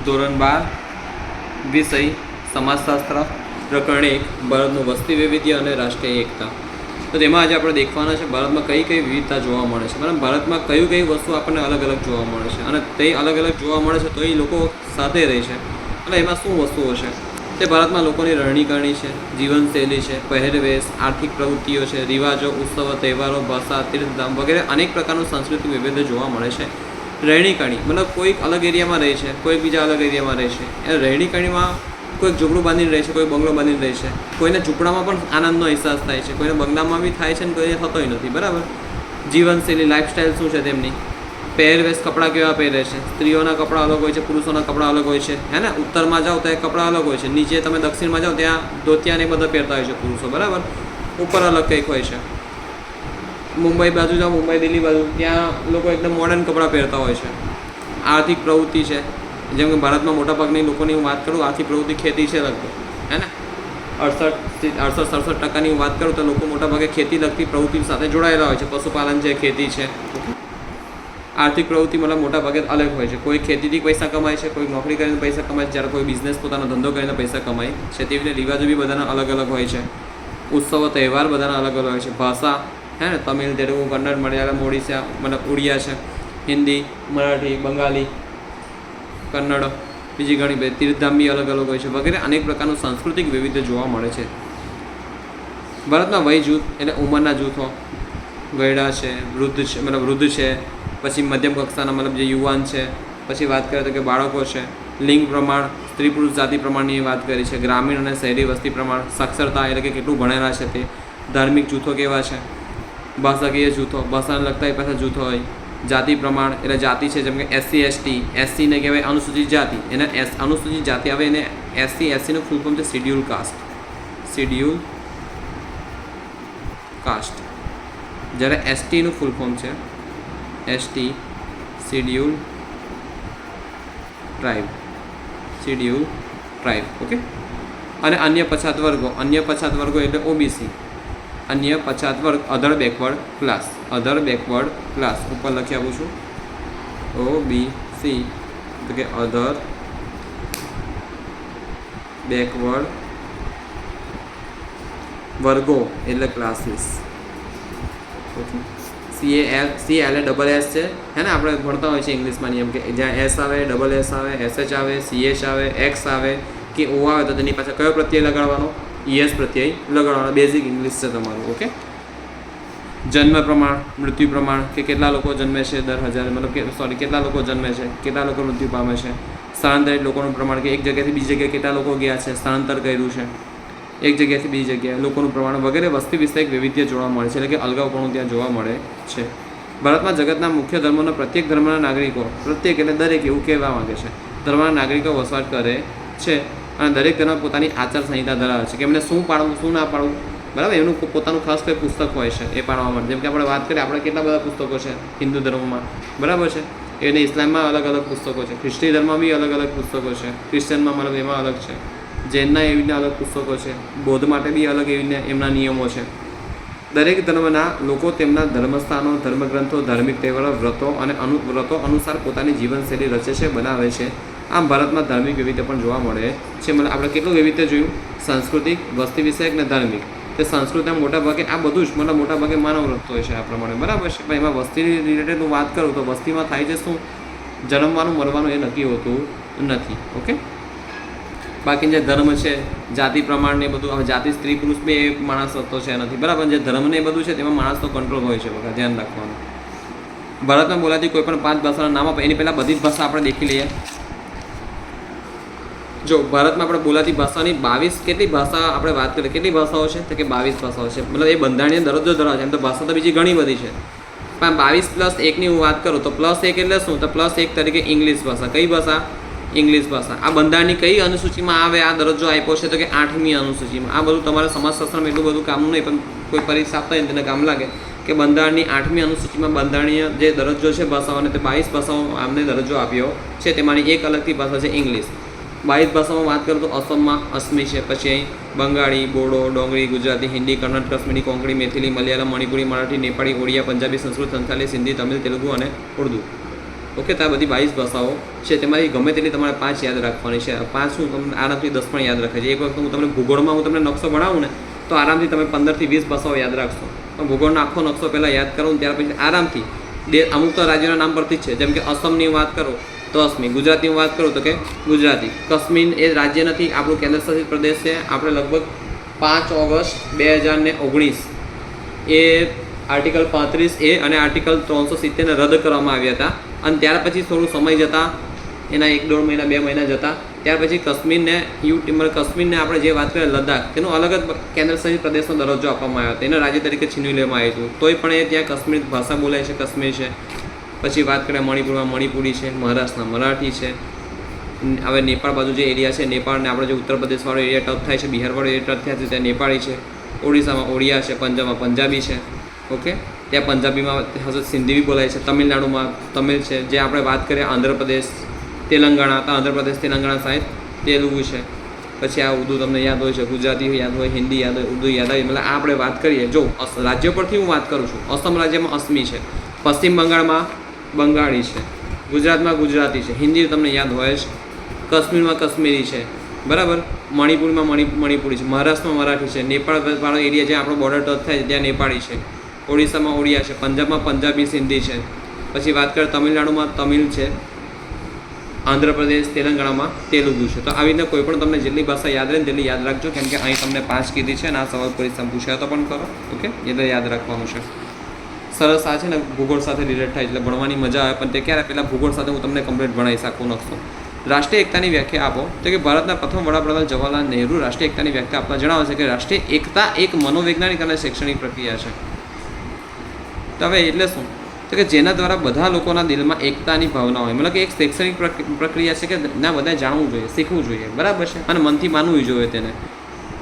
ધોરણ 12 વિષય સમાજશાસ્ત્ર પ્રકરણ 1 ભારતનું વસ્તી વૈવિધ્ય અને રાષ્ટ્રીય એકતા. તો તેમાં આજે આપણે દેખવાના છે ભારતમાં કઈ કઈ વિવિધતા જોવા મળે છે, બરાબર. ભારતમાં કઈ વસ્તુ આપણને અલગ અલગ જોવા મળે છે અને તે અલગ અલગ જોવા મળે છે તો એ લોકો સાથે રહે છે અને એમાં શું વસ્તુઓ છે તે ભારતમાં લોકોની રહેણીકરણી છે, જીવનશૈલી છે, પહેરવેશ, આર્થિક પ્રવૃત્તિઓ છે, રિવાજો, ઉત્સવો, તહેવારો, ભાષા, તીર્થધામ વગેરે અનેક પ્રકારનું સાંસ્કૃતિક વૈવિધ્ય જોવા મળે છે. રહેણીકરણી મતલબ કોઈક અલગ એરિયામાં રહે છે, કોઈક બીજા અલગ એરિયામાં રહે છે. એ રહેણીકરણીમાં કોઈક ઝૂંપડું બાંધીને રહે છે, કોઈ બંગલો બાંધીને રહે છે. કોઈને ઝૂંપડામાં પણ આનંદનો અહેસાસ થાય છે, કોઈને બંગલામાં બી થાય છે ને કોઈને થતોય નથી, બરાબર. જીવનશૈલી, લાઇફસ્ટાઈલ શું છે તેમની, પહેરવેશ, કપડાં કેવા પહેરે છે. સ્ત્રીઓના કપડાં અલગ હોય છે, પુરુષોના કપડાં અલગ હોય છે, હે ને. ઉત્તરમાં જાઓ તો એ કપડાં અલગ હોય છે, નીચે તમે દક્ષિણમાં જાઓ ત્યાં ધોતિયા ને બધા પહેરતા હોય છે પુરુષો, બરાબર. ઉપર અલગ કંઈક હોય છે. મુંબઈ બાજુ જાઓ, મુંબઈ દિલ્હી બાજુ, ત્યાં લોકો એકદમ મોડર્ન કપડાં પહેરતા હોય છે. આર્થિક પ્રવૃત્તિ છે, જેમ કે ભારતમાં મોટાભાગની લોકોની હું વાત કરું, આર્થિક પ્રવૃત્તિ ખેતી છે લગભગ, હે ને. 68-67% હું વાત કરું તો લોકો મોટાભાગે ખેતી લગતી પ્રવૃત્તિ સાથે જોડાયેલા હોય છે. પશુપાલન છે, ખેતી છે. આર્થિક પ્રવૃત્તિ મતલબ મોટાભાગે અલગ હોય છે. કોઈ ખેતીથી પૈસા કમાય છે, કોઈ નોકરી કરીને પૈસા કમાય છે, જ્યારે કોઈ બિઝનેસ પોતાનો ધંધો કરીને પૈસા કમાય છે. તેવી રીતે રિવાજો બી બધાના અલગ અલગ હોય છે. ઉત્સવો, તહેવાર બધાના અલગ અલગ હોય છે. ભાષા, હે ને, તમિલ, તેલુગુ, કન્નડ, મલયાલમ, ઓડિશા મતલબ ઉડિયા છે, હિન્દી, મરાઠી, બંગાળી, કન્નડ, બીજી ઘણી બધી. તીર્થધામ બી અલગ અલગ હોય છે વગેરે અનેક પ્રકારનું સાંસ્કૃતિક વૈવિધ્ય જોવા મળે છે. ભારતમાં વય જૂથ એટલે ઉંમરના જૂથો, ગયડા છે, વૃદ્ધ છે મતલબ વૃદ્ધ છે, પછી મધ્યમ કક્ષાના મતલબ જે યુવાન છે, પછી વાત કરીએ તો કે બાળકો છે. લિંગ પ્રમાણ, સ્ત્રી પુરુષ જાતિ પ્રમાણની વાત કરી છે. ગ્રામીણ અને શહેરી વસ્તી પ્રમાણ, સાક્ષરતા એટલે કે કેટલું ભણેલા છે તે. ધાર્મિક જૂથો કેવા છે, ભાષાકીય જૂથો, ભાષાને લગતા એ પાછા જૂથો હોય. જાતિ પ્રમાણ એટલે જાતિ છે, જેમ કે SC ST. SCને કહેવાય અનુસૂચિત જાતિ, એને અનુસૂચિત જાતિ આવે એને SCનું ફૂલ ફોર્મ છે શિડ્યુલ કાસ્ટ. Schedule cast. જ્યારે STનું ફૂલ ફોર્મ છે ST schedule tribe. Schedule tribe, okay. અને અન્ય પછાત વર્ગો એટલે OBC. અન્ય પછાત વર્ગ અધર બેકવર્ડ ક્લાસ. અધર બેકવર્ડ ક્લાસ ઉપર લખી આપું છું OBC, તો કે અધર બેકવર્ડ વર્ગો એટલે ક્લાસીસ, ઓકે. CAL એ ડબલ S છે, હે ને. આપણે ભણતા હોય છે ઇંગ્લિશમાં નિયમ કે જ્યાં S આવે, ડબલ S આવે, SH આવે, CH આવે, X આવે કે O આવે તો તેની પાછળ કયો પ્રત્યય લગાડવાનો? ES પ્રત્યય લગાડવાનો. બેઝિક ઇંગ્લિશ છે તમારું, ઓકે. જન્મ પ્રમાણ, મૃત્યુ પ્રમાણ કે કેટલા લોકો જન્મે છે દર 1000 મતલબ કે કેટલા લોકો જન્મે છે, કેટલા લોકો મૃત્યુ પામે છે. સ્થળાંતરિત લોકોનું પ્રમાણ કે એક જગ્યાએથી બીજી જગ્યાએ કેટલા લોકો ગયા છે, સ્થળાંતર કર્યું છે એક જગ્યાએથી બીજી જગ્યાએ, લોકોનું પ્રમાણ વગેરે વસ્તી વિષયક વૈવિધ્ય જોવા મળે છે, એટલે કે અલગાવપણું ત્યાં જોવા મળે છે. ભારતમાં જગતના મુખ્ય ધર્મોના પ્રત્યેક ધર્મના નાગરિકો, પ્રત્યેક એટલે દરેક એવું કહેવા માંગે છે, ધર્મના નાગરિકો વસવાટ કરે છે અને દરેક ધર્મ પોતાની આચાર સંહિતા ધરાવે છે કે એમને શું પાળવું, શું ના પાળવું, બરાબર. એનું પોતાનું ખાસ કોઈ પુસ્તક હોય છે એ પાળવા માટે. જેમ કે આપણે વાત કરીએ, આપણે કેટલા બધા પુસ્તકો છે હિન્દુ ધર્મમાં, બરાબર છે. એને ઇસ્લામમાં અલગ અલગ પુસ્તકો છે, ખ્રિસ્તી ધર્મમાં બી અલગ અલગ પુસ્તકો છે, ક્રિશ્ચનમાં મતલબ એમાં અલગ છે, જૈનના એવી રીતના અલગ પુસ્તકો છે, બૌદ્ધ માટે બી અલગ એવી એમના નિયમો છે. દરેક ધર્મના લોકો તેમના ધર્મસ્થાનો, ધર્મગ્રંથો, ધાર્મિક તહેવારો, વ્રતો અનુસાર પોતાની જીવનશૈલી રચે છે, બનાવે છે. આમ ભારતમાં ધાર્મિક વૈવિધ્ય પણ જોવા મળે છે. મતલબ આપણે કેટલું વૈવિધ્ય જોયું? સાંસ્કૃતિક, વસ્તી વિષયક ને ધાર્મિક. તે સંસ્કૃતિમાં મોટાભાગે આ બધું જ મતલબ મોટાભાગે માનવ રચતો હોય છે આ પ્રમાણે, બરાબર છે. પણ એમાં વસ્તી રિલેટેડ હું વાત કરું તો વસ્તીમાં થાય છે શું? જન્મવાનું, મરવાનું એ નક્કી હોતું નથી, ઓકે. બાકી જે ધર્મ છે, જાતિ પ્રમાણ ને બધું, હવે જાતિ સ્ત્રી પુરુષ બે માણસ રચતો છે નથી, બરાબર. જે ધર્મ ને એ બધું છે તેમાં માણસનો કંટ્રોલ હોય છે, બરાબર, ધ્યાન રાખવાનું. ભારતમાં બોલાતી કોઈ પણ 5 ભાષાના નામ આપે એની પહેલાં બધી જ ભાષા આપણે દેખી લઈએ. જો ભારતમાં આપણે બોલાતી ભાષાની 22 કેટલી ભાષા આપણે વાત કરીએ, કેટલી ભાષાઓ છે તો કે 22 ભાષાઓ છે. મતલબ એ બંધારણીય દરજ્જો ધરાવે છે. એમ તો ભાષા તો બીજી ઘણી બધી છે, પણ 22+1ની હું વાત કરું તો +1 એટલે શું? તો +1 તરીકે ઇંગ્લિશ ભાષા. કઈ ભાષા? ઇંગ્લિશ ભાષા. આ બંધારણની કઈ અનુસૂચિમાં આવે આ દરજ્જો આપ્યો છે તો કે 8મી અનુસૂચિમાં. આ બધું તમારે સમાજશાસ્ત્રમાં એટલું બધું કામનું નહીં, પણ કોઈ પરીક્ષા આપતા હોય ને તેને કામ લાગે કે બંધારણની 8મી અનુસૂચિમાં બંધારણીય જે દરજ્જો છે ભાષાઓને તે 22 ભાષાઓ આમને દરજ્જો આપ્યો છે. તેમાંની એક અલગથી ભાષા છે ઇંગ્લિશ. 22 ભાષામાં વાત કરું તો અસમમાં અસમી છે, પછી અહીં બંગાળી, બોડો, ડોંગરી, ગુજરાતી, હિન્દી, કન્નડ, કાશ્મીરી, કોંકણી, મેથિલી, મલયાલમ, મણિપુરી, મરાઠી, નેપાળી, ઓડિયા, પંજાબી, સંસ્કૃત, સંથાલી, સિંધી, તમિલ, તેલુગુ અને ઉર્દુ. ઓકે, તો આ બધી 22 ભાષાઓ છે, તેમાંથી ગમે તેટલી તમારે 5 યાદ રાખવાની છે. 5 શું તમને આરામથી 10 પણ યાદ રાખે છે. એક વખત હું તમને ભૂગોળમાં હું તમને નકશો બનાવું ને તો આરામથી તમે 15 થી 20 ભાષાઓ યાદ રાખશો. પણ ભૂગોળનો આખો નકશો પહેલાં યાદ કરો ને ત્યાર પછી આરામથી અમુક તો રાજ્યોના નામ પરથી જ છે. જેમ કે અસમની વાત કરો તો અસમી, ગુજરાતીની વાત કરું તો કે ગુજરાતી. કાશ્મીર એ રાજ્ય નથી, આપણું કેન્દ્રશાસિત પ્રદેશ છે. આપણે લગભગ 5 ઓગસ્ટ 2019 એ આર્ટિકલ 35A અને આર્ટિકલ 370ને રદ કરવામાં આવ્યા હતા. અને ત્યાર પછી થોડું સમય જતાં એના 1-1.5 મહિના 2 મહિના જતાં ત્યાર પછી કાશ્મીરને આપણે જે વાત કરીએ લદ્દાખ, તેનું અલગ જ કેન્દ્રશાસિત પ્રદેશનો દરજ્જો આપવામાં આવ્યો હતો. એને રાજ્ય તરીકે છીનવી લેવામાં આવ્યું હતું. તોય પણ એ ત્યાં કાશ્મીર ભાષા બોલાય છે, કાશ્મીર છે. પછી વાત કરીએ મણિપુરમાં મણિપુરી છે, મહારાષ્ટ્રમાં મરાઠી છે. હવે નેપાળ બાજુ જે એરિયા છે, નેપાળને આપણે જે ઉત્તર પ્રદેશવાળો એરિયા ટચ થાય છે, બિહારવાળો એરિયા ટચ થાય છે, ત્યાં નેપાળી છે. ઓડિશામાં ઓડિયા છે, પંજાબમાં પંજાબી છે. ઓકે, ત્યાં પંજાબીમાં હશે સિંધી બી બોલાય છે. તમિલનાડુમાં તમિલ છે. જે આપણે વાત કરીએ આંધ્રપ્રદેશ, તેલંગાણા, તો આંધ્રપ્રદેશ તેલંગાણા સાઈડ તેલુગુ છે. પછી આ ઉર્દુ તમને યાદ હોય છે, ગુજરાતી યાદ હોય, હિન્દી યાદ હોય, ઉર્દુ યાદ હોય. મતલબ આ આપણે વાત કરીએ, જો રાજ્યો પરથી હું વાત કરું છું. અસમ રાજ્યમાં અસમી છે, પશ્ચિમ બંગાળમાં બંગાળી છે, ગુજરાતમાં ગુજરાતી છે, હિન્દી તમને યાદ હોય છે, કાશ્મીરમાં કાશ્મીરી છે, બરાબર. મણિપુરમાં મણિપુરી છે, મહારાષ્ટ્રમાં મરાઠી છે, નેપાળવાળો એરિયા જ્યાં આપણો બોર્ડર ટચ થાય છે ત્યાં નેપાળી છે, ઓડિશામાં ઓડિયા છે, પંજાબમાં પંજાબી સિંધી છે. પછી વાત કરીએ તમિલનાડુમાં તમિલ છે, આંધ્રપ્રદેશ તેલંગાણામાં તેલુગુ છે. તો આવી રીતે કોઈ પણ તમને જેટલી ભાષા યાદ રહે ને તેટલી યાદ રાખજો, કેમ કે અહીં તમને 5 કીધી છે અને આ સવાલ પરીક્ષામાં પૂછાયો તો પણ કરો. ઓકે, એટલે યાદ રાખવાનું છે. સરસ. આ છે ને ભૂગોળ સાથે રિલેટ થાય એટલે ભણવાની મજા આવે. પણ તે ક્યારે પહેલાં ભૂગોળ સાથે હું તમને કમ્પ્લીટ ભણાવી શકું નકશો. રાષ્ટ્રીય એકતાની વ્યાખ્યા આપો તો કે ભારતના પ્રથમ વડાપ્રધાન જવાહરલાલ નહેરુ રાષ્ટ્રીય એકતાની વ્યાખ્યા આપતા જણાવે છે કે રાષ્ટ્રીય એકતા એક મનોવૈજ્ઞાનિક અને શૈક્ષણિક પ્રક્રિયા છે. તો હવે એટલે શું? તો કે જેના દ્વારા બધા લોકોના દિલમાં એકતાની ભાવના હોય. મતલબ કે એક શૈક્ષણિક પ્રક્રિયા છે કે ના બધાએ જાણવું જોઈએ, શીખવું જોઈએ, બરાબર છે, અને મનથી માનવું જોઈએ તેને,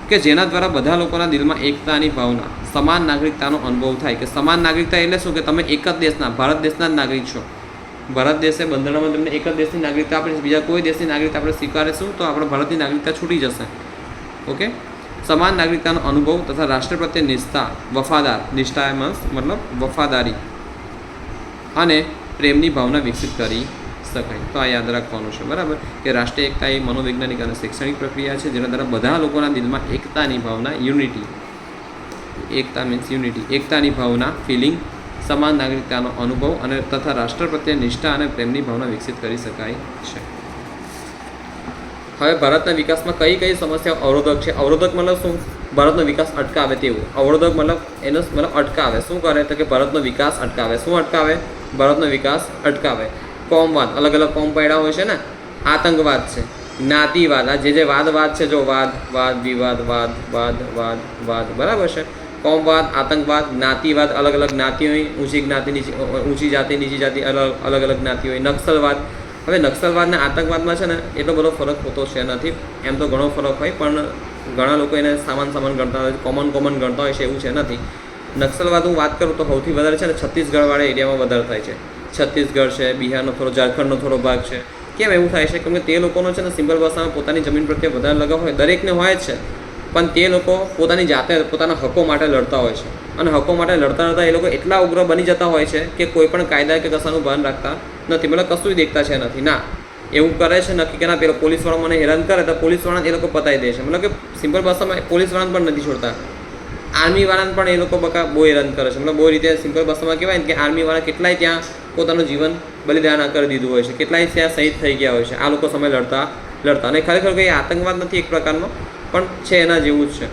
કે જેના દ્વારા બધા લોકોના દિલમાં એકતાની ભાવના, સમાન નાગરિકતાનો અનુભવ થાય. કે સમાન નાગરિકતા એટલે શું? કે તમે એક જ દેશના, ભારત દેશના જ નાગરિક છો. ભારત દેશે બંધારણમાં તમને એક જ દેશની નાગરિકતા આપે છે. બીજા કોઈ દેશની નાગરિકતા આપણે સ્વીકારીશું તો આપણે ભારતની નાગરિકતા છૂટી જશે. ઓકે, સમાન નાગરિકતાનો અનુભવ તથા રાષ્ટ્ર પ્રત્યે નિષ્ઠા, વફાદાર, નિષ્ઠા મતલબ વફાદારી અને પ્રેમની ભાવના વિકસિત કરી શકાય. તો આ યાદ રાખવાનું છે, બરાબર. કે રાષ્ટ્રીય એકતા એ મનોવૈજ્ઞાનિક અને શૈક્ષણિક પ્રક્રિયા છે જેના દ્વારા બધા લોકોના દિલમાં એકતાની ભાવના, યુનિટી, એકતા મીન્સ યુનિટી, એકતાની ભાવના, ફિલિંગ, સમાન નાગરિકતાનો અનુભવ અને તથા રાષ્ટ્ર પ્રત્યે નિષ્ઠા અને પ્રેમની ભાવના વિકસિત કરી શકાય છે. હવે ભારતના વિકાસમાં કઈ કઈ સમસ્યાઓ અવરોધક છે? અવરોધક મતલબ શું? ભારતનો વિકાસ અટકાવે તેવું. અવરોધક મતલબ એનો મતલબ અટકાવે. શું કરે? તો કે ભારતનો વિકાસ અટકાવે. શું અટકાવે? ભારતનો વિકાસ અટકાવે. કોમવાદ, અલગ અલગ કોમ પડ્યા હોય છે ને. આતંકવાદ છે, જ્ઞાતિવાદ, આ જે વાદ છે, જો વાદ વિવાદ, વાદ, બરાબર છે. કોમવાદ, આતંકવાદ, જ્ઞાતિવાદ, અલગ અલગ જ્ઞાતિઓ હોય, ઊંચી જાતિ નીચી જાતિ, અલગ અલગ જ્ઞાતિ હોય. નક્સલવાદ. હવે નક્સલવાદ અને આતંકવાદમાં છે ને એટલો બધો ફરક હોતો છે નથી. એમ તો ઘણો ફરક હોય, પણ ઘણા લોકો એને સામાન ગણતા હોય, કોમન ગણતા હોય છે, એવું છે નથી. નક્સલવાદ હું વાત કરું તો સૌથી વધારે છે ને છત્તીસગઢવાળા એરિયામાં વધારે થાય છે. છત્તીસગઢ છે, બિહારનો થોડો, ઝારખંડનો થોડો ભાગ છે. કેમ એવું થાય છે? કેમ કે તે લોકોનો છે ને સિમ્પલ ભાષામાં પોતાની જમીન પ્રત્યે વધારે લગાવ હોય, દરેકને હોય જ છે, પણ તે લોકો પોતાની જાતે પોતાના હકો માટે લડતા હોય છે. અને હકો માટે લડતા એ લોકો એટલા ઉગ્ર બની જતા હોય છે કે કોઈ પણ કાયદા કે કશાનું ભાન રાખતા નથી. મતલબ કશું દેખતા છે નથી. ના, એવું કરે છે નક્કી કે ના પેલો પોલીસવાળો મને હેરાન કરે તો પોલીસવાળાને એ લોકો પતાવી દે છે. મતલબ કે સિમ્પલ ભાષામાં પોલીસવાળાને પણ નથી છોડતા, આર્મીવાળાને પણ એ લોકો બહુ હેરાન કરે છે. મતલબ બહુ રીતે સિમ્પલ ભાષામાં કહેવાય ને કે આર્મીવાળા કેટલાય ત્યાં પોતાનું જીવન બલિદાન કરી દીધું હોય છે, કેટલાય ત્યાં શહીદ થઈ ગયા હોય છે આ લોકો સમય લડતા. અને ખરેખર કંઈ આતંકવાદ નથી એક પ્રકારનો, પણ છે એના જેવું જ છે.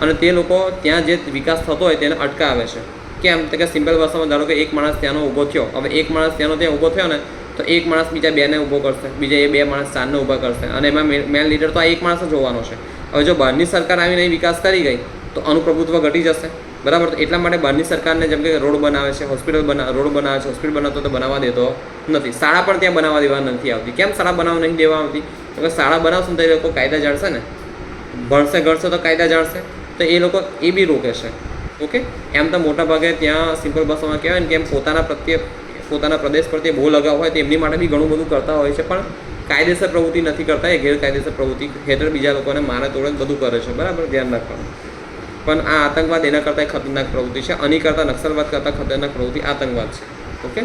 અને તે લોકો ત્યાં જે વિકાસ થતો હોય તેને અટકાવે છે. કેમ? તો કે સિમ્પલ ભાષામાં ધારો કે એક માણસ ત્યાંનો ઊભો થયો. હવે એક માણસ ત્યાંનો ત્યાં ઊભો થયો ને તો એક માણસ બીજા 2ને ઊભો કરશે, બીજા એ 2 માણસ 4ને ઊભા કરશે, અને એમાં મેન લીડર તો આ એક માણસ જ હોવાનો છે. હવે જો બહારની સરકાર આવીને વિકાસ કરી ગઈ તો આનું પ્રભુત્વ ઘટી જશે, બરાબર. તો એટલા માટે બહારની સરકારને જેમ કે રોડ બનાવે છે, હોસ્પિટલ બનાવતો તો બનાવવા દેતો નથી. શાળા પણ ત્યાં બનાવવા દેવા નથી આવતી. કેમ શાળા બનાવવા નહીં દેવા આવતી? તો કે શાળા બનાવશે ને તો એ લોકો કાયદા જાણશે ને, ભણશે ગણશે તો કાયદા જાણશે, તો એ લોકો એ બી રોકે છે. ઓકે, એમ તો મોટા ભાગે ત્યાં સિમ્પલ ભાષામાં કહેવાય ને કે એમ પોતાના પ્રદેશ પ્રત્યે બહુ લગાવ હોય તો એમની માટે બી ઘણું બધું કરતા હોય છે, પણ કાયદેસર પ્રવૃત્તિ નથી કરતા. એ ગેરકાયદેસર પ્રવૃત્તિ હેઠળ બીજા લોકોને મારે તોડે બધું કરે છે, બરાબર, ધ્યાન રાખવાનું. પણ આ આતંકવાદ એના કરતાં ખતરનાક પ્રવૃત્તિ છે. આની કરતાં નક્સલવાદ કરતાં ખતરનાક પ્રવૃત્તિ આતંકવાદ છે. ઓકે,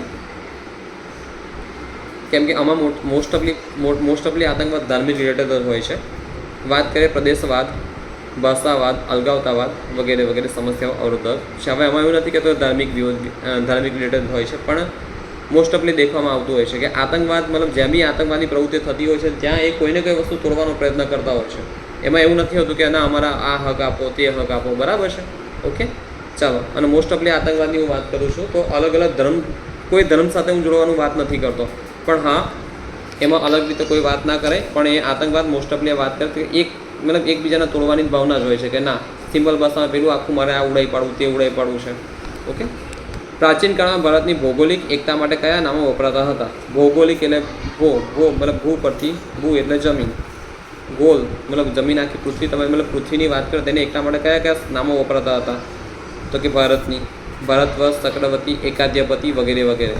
કેમ કે આમાં મોસ્ટ ઓફલી આતંકવાદ ધાર્મિક રિલેટેડ જ હોય છે. વાત કરીએ પ્રદેશવાદ, ભાષાવાદ, અલગાવતાવાદ વગેરે વગેરે સમસ્યાઓ અવરોધક છે. હવે એમાં એવું નથી કે તો ધાર્મિક રિલેટેડ હોય છે, પણ મોસ્ટ ઓફલી દેખવામાં આવતું હોય છે કે આતંકવાદ મતલબ જ્યાં બી આતંકવાદી પ્રવૃત્તિ થતી હોય છે ત્યાં એ કોઈને કોઈ વસ્તુ તોડવાનો પ્રયત્ન કરતા હોય છે. એમાં એવું નથી હોતું કે ના અમારા આ હક આપો, તે હક આપો, બરાબર છે. ઓકે, ચાલો. અને મોસ્ટ ઓફલી આતંકવાદની હું વાત કરું છું તો અલગ અલગ કોઈ ધર્મ સાથે હું જોડવાનું વાત નથી કરતો, પણ હા એમાં અલગ રીતે કોઈ વાત ના કરે, પણ એ આતંકવાદ મોસ્ટ ઓફલી વાત કરે કે મતલબ એકબીજાને તોડવાની ભાવના જ હોય છે કે ના સિમ્પલ ભાષામાં પેલું આખું મારે આ ઉડાઈ પાડવું, તે ઉડાઈ પાડવું છે. ઓકે, પ્રાચીન કાળમાં ભારતની ભૌગોલિક એકતા માટે કયા નામો વપરાતા હતા? ભૌગોલિક એટલે મતલબ ભૂ પરથી, ભૂ એટલે જમીન, ગોલ મતલબ જમીન આખી પૃથ્વી, તમે મતલબ પૃથ્વીની વાત કરો તેની એકતા માટે કયા કયા નામો વપરાતા હતા? તો કે ભારતવર્ષ, ચક્રવર્તી, એકાધ્યાપતિ વગેરે વગેરે.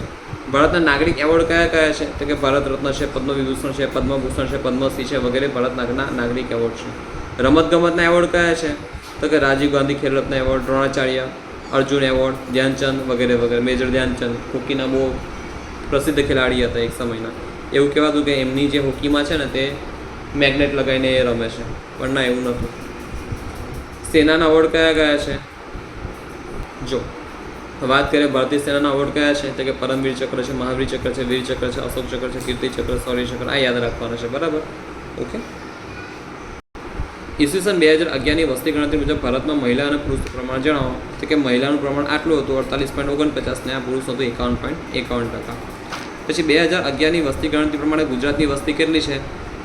ભારતના નાગરિક એવોર્ડ કયા કયા છે? તો કે ભારત રત્ન છે, પદ્મવિભૂષણ છે, પદ્મભૂષણ છે, પદ્મશ્રી છે વગેરે ભારતના નાગરિક એવોર્ડ છે. રમતગમતના એવોર્ડ કયા છે? તો કે રાજીવ ગાંધી ખેલ રત્ન એવોર્ડ, દ્રોણાચાર્ય, અર્જુન એવોર્ડ, ધ્યાનચંદ વગેરે વગેરે. મેજર ધ્યાનચંદ હોકીના બહુ પ્રસિદ્ધ ખેલાડી હતા એક સમયના. એવું કહેવાતું કે એમની જે હોકીમાં છે ને તે મેગ્નેટ લગાવીને એ રમે છે, પણ ના એવું નહોતું. સેનાના એવોર્ડ કયા કયા છે? જો વાત કરીએ ભારતીય સેનાના એવોર્ડ કયા છે? તો કે પરમવીર ચક્ર છે, મહાવીર ચક્ર છે, વીર ચક્ર છે, અશોક ચક્ર છે, કીર્તિ ચક્ર, શૌર્ય ચક્ર. આ યાદ રાખવાના છે, બરાબર. ઓકે, ઈસવીસન 2011ની વસ્તી ગણતરી મુજબ ભારતમાં મહિલા અને પુરુષ પ્રમાણ જણાવો. તો કે મહિલાનું પ્રમાણ આટલું હતું 48.49 ને આ પુરુષ હતું 51.51%. પછી 2011ની વસ્તી ગણતરી પ્રમાણે ગુજરાતની વસ્તી કેટલી છે?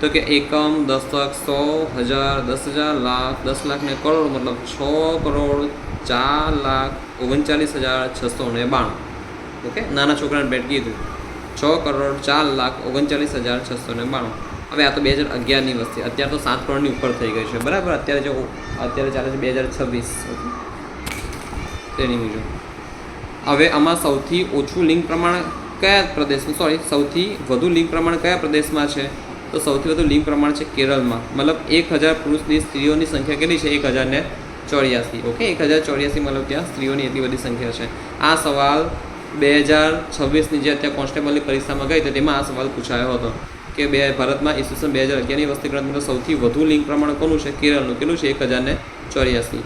તો કે એકમ, દશક, 100, 1000, 10,000, લાખ, 10 લાખ ને કરોડ, મતલબ 6,04,39,692. ઓકે, નાના છોકરાને બેટ કીધું 6,04,39,692. હવે આ તો 2011ની વસ્તી, અત્યારે તો 7 કરોડની ઉપર થઈ ગઈ છે, બરાબર. અત્યારે ચાલે છે 2026. ઓકે, તેની મુજબ હવે આમાં સૌથી ઓછું લિંગ પ્રમાણ કયા પ્રદેશમાં, સૌથી વધુ લિંગ પ્રમાણ કયા પ્રદેશમાં છે? તો સૌથી વધુ લિંગ પ્રમાણ છે કેરળમાં. મતલબ 1000 પુરુષની સ્ત્રીઓની સંખ્યા કેટલી છે? 1084. ઓકે, 1084 મતલબ ત્યાં સ્ત્રીઓની એટલી બધી સંખ્યા છે. આ સવાલ 2026ની જે અત્યારે કોન્સ્ટેબલની પરીક્ષામાં ગઈ તો તેમાં આ સવાલ પૂછાયો હતો કે ભારતમાં ઈસવીસન 2011ની વસ્તી ગણતરીમાં સૌથી વધુ લિંગ પ્રમાણ કોનું છે? કેરળનું. કેટલું છે? 1084.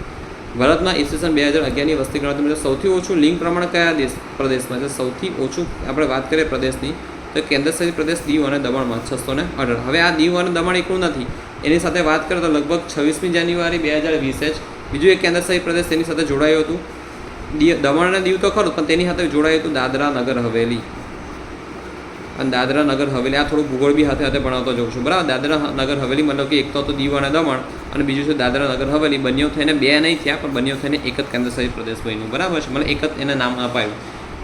ભારતમાં ઈસવીસન 2011ની વસ્તી ગણતરીમાં સૌથી ઓછું લિંગ પ્રમાણ કયા પ્રદેશમાં છે? સૌથી ઓછું આપણે વાત કરીએ પ્રદેશની તો કેન્દ્રશાસિત પ્રદેશ દીવ અને દમણમાં 618. હવે આ દીવ અને દમણ એકલું નથી, એની સાથે વાત કરીએ તો લગભગ 26મી જાન્યુઆરી 2020 જ બીજું એક કેન્દ્રશાસિત પ્રદેશ તેની સાથે જોડાયું હતું. દમણ અને દીવ તો ખરું, પણ તેની સાથે જોડાયું હતું દાદરા નગર હવેલી. અને દાદરા નગર હવેલી આ થોડું ભૂગોળ બી હાથે ભણાવતો જાઉં છું, બરાબર. દાદરા નગર હવેલી મતલબ કે એક તો દીવ અને દમણ અને બીજું છે દાદરા નગર હવેલી. બંને થઈને બે નહીં થયા, પણ બંને થઈને એક જ કેન્દ્રશાસિત પ્રદેશ બન્યું, બરાબર છે. મતલબ એક જ એને નામ અપાયું.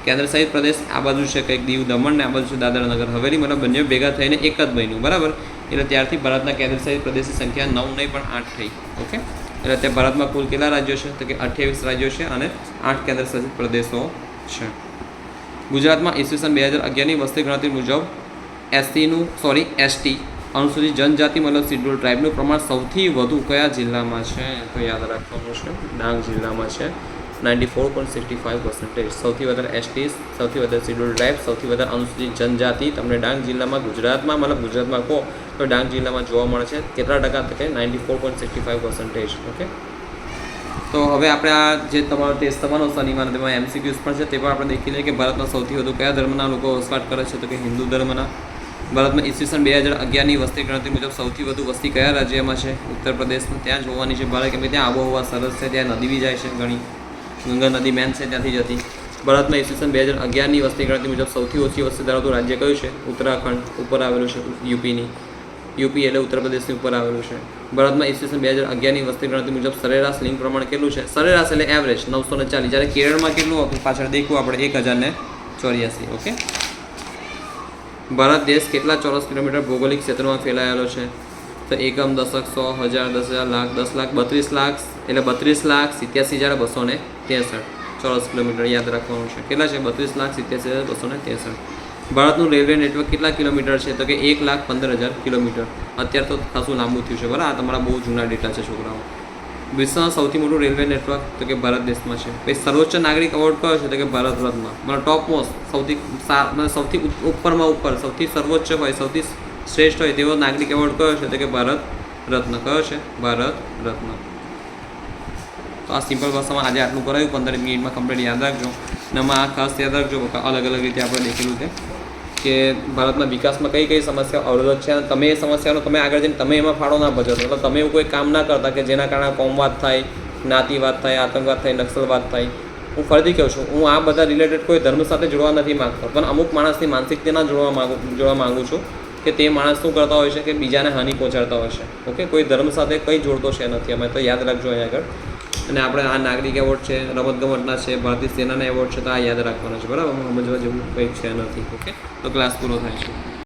કેન્દ્રશાસિત પ્રદેશ આ બાજુ છે કંઈક દીવ દમણ ને આ બાજુ છે દાદરા નગર હવેલી, મતલબ બંને ભેગા થઈને એક જ બન્યું, બરાબર. એટલે ત્યારથી ભારતના કેન્દ્રશાસિત પ્રદેશની સંખ્યા 9 નહીં પણ 8 થઈ. ઓકે, એટલે અત્યારે ભારતમાં કુલ કેટલા રાજ્યો છે? તો કે 28 રાજ્યો છે અને 8 કેન્દ્રશાસિત પ્રદેશો છે. ગુજરાતમાં ઈસવીસન 2011ની વસ્તી ગણતરી મુજબ એસટી અનુસૂચિત જનજાતિ મતલબ શિડ્યુલ ટ્રાઇબનું પ્રમાણ સૌથી વધુ કયા જિલ્લામાં છે? તો યાદ રાખવાનું છે, ડાંગ જિલ્લામાં છે. 94.65%. સૌથી વધારે એસટી, સૌથી વધારે શિડ્યુલ ટ્રાઇબ, સૌથી વધારે અનુસૂચિત જનજાતિ તમને ડાંગ જિલ્લામાં ગુજરાતમાં કહો તો ડાંગ જિલ્લામાં જોવા મળે છે. કેટલા ટકા? તો કે 94.65%. ઓકે, તો હવે આપણે આ જે તમારો ટેસ્ટ થવાનો શનિવાર તેમાં MCQs પણ છે તે પણ આપણે દેખી લઈએ કે ભારતમાં સૌથી વધુ કયા ધર્મના લોકો વસવાટ કરે છે? તો કે હિન્દુ ધર્મના. ભારતમાં ઈસવીસન 2011ની વસ્તી ગણતરી મુજબ સૌથી વધુ વસ્તી કયા રાજ્યમાં છે? ઉત્તર પ્રદેશમાં. ત્યાં જોવાની છે ભારત, કેમ કે ત્યાં આબોહવા સરસ છે, ત્યાં નદી બી જાય છે ઘણી, ગંગા નદી મેન છે ત્યાંથી જતી. ભારતમાં ઈસવીસન 2011ની વસ્તી ગણતરી મુજબ સૌથી ઓછી વસ્તી ધરાવતું રાજ્ય કયું છે? ઉત્તરાખંડ ઉપર આવેલું છે. યુપી એટલે ઉત્તર પ્રદેશની ઉપર આવેલું છે. ભારતમાં ઈસવીસન 2011ની વસ્તી ગણતરી મુજબ સરેરાશ લિંગ પ્રમાણ કેટલું છે? સરેરાશ એટલે એવરેજ 940. જ્યારે કેરળમાં કેટલું હતું પાછળ દેખવું આપણે? 1084. ઓકે, ભારત દેશ કેટલા ચોરસ કિલોમીટર ભૌગોલિક ક્ષેત્રમાં ફેલાયેલો છે? તો એકમ, દશક, 100, 1000, 10,000, લાખ, 10 લાખ, 32 લાખ એટલે 32,87,263 ચોરસ કિલોમીટર યાદ રાખવાનું છે. કેટલા છે? 32,87,263. ભારતનું રેલવે નેટવર્ક કેટલા કિલોમીટર છે? તો કે 1,15,000 કિલોમીટર. અત્યારે તો ખાસું લાંબુ થયું છે, બરાબર. આ તમારા બહુ જૂના ડેટા છે છોકરાઓ. વિશ્વના સૌથી મોટું રેલવે નેટવર્ક તો કે ભારત દેશમાં છે. પછી સર્વોચ્ચ નાગરિક એવોર્ડ કયો છે તો કે ભારત રત્ન. મતલબ ટોપ મોસ્ટ મતલબ સૌથી ઉપરમાં ઉપર સૌથી સર્વોચ્ચ હોય સૌથી શ્રેષ્ઠ હોય તેવો નાગરિક એવોર્ડ કયો છે તો કે ભારત રત્ન. કયો છે? ભારત રત્ન. તો આ સિમ્પલ ભાષામાં આજે આટલું કરાયું, 15 મિનિટમાં કમ્પ્લીટ યાદ રાખજો. અને આમાં આ ખાસ યાદ રાખજો, અલગ અલગ રીતે આપણે દેખેલું છે કે ભારતના વિકાસમાં કઈ કઈ સમસ્યાઓ અવરોધ છે, અને તમે એ સમસ્યાનો તમે આગળ જઈને તમે એમાં ફાળો ના ભજવો. મતલબ તમે એવું કોઈ કામ ના કરતા કે જેના કારણે કોમવાદ થાય, જ્ઞાતિવાદ થાય, આતંકવાદ થાય, નક્સલવાદ થાય. હું ફરીથી કહું છું, હું આ બધા રિલેટેડ કોઈ ધર્મ સાથે જોડવા નથી માગતો, પણ અમુક માણસની માનસિકતાના જોડવા માગું છું કે તે માણસ શું કરતા હોય છે કે બીજાને હાનિ પહોંચાડતા હોય છે. ઓકે, કોઈ ધર્મ સાથે કંઈ જોડતો છે નથી. અમે તો યાદ રાખજો અહીંયા આગળ. અને આપણે આ નાગરિક એવોર્ડ છે, રમતગમતના છે, ભારતીય સેનાના એવોર્ડ છે, તો આ યાદ રાખવાનો છે. બરાબર, સમજવા જેવું કંઈક છે નથી. ઓકે, તો ક્લાસ પૂરો થાય છે.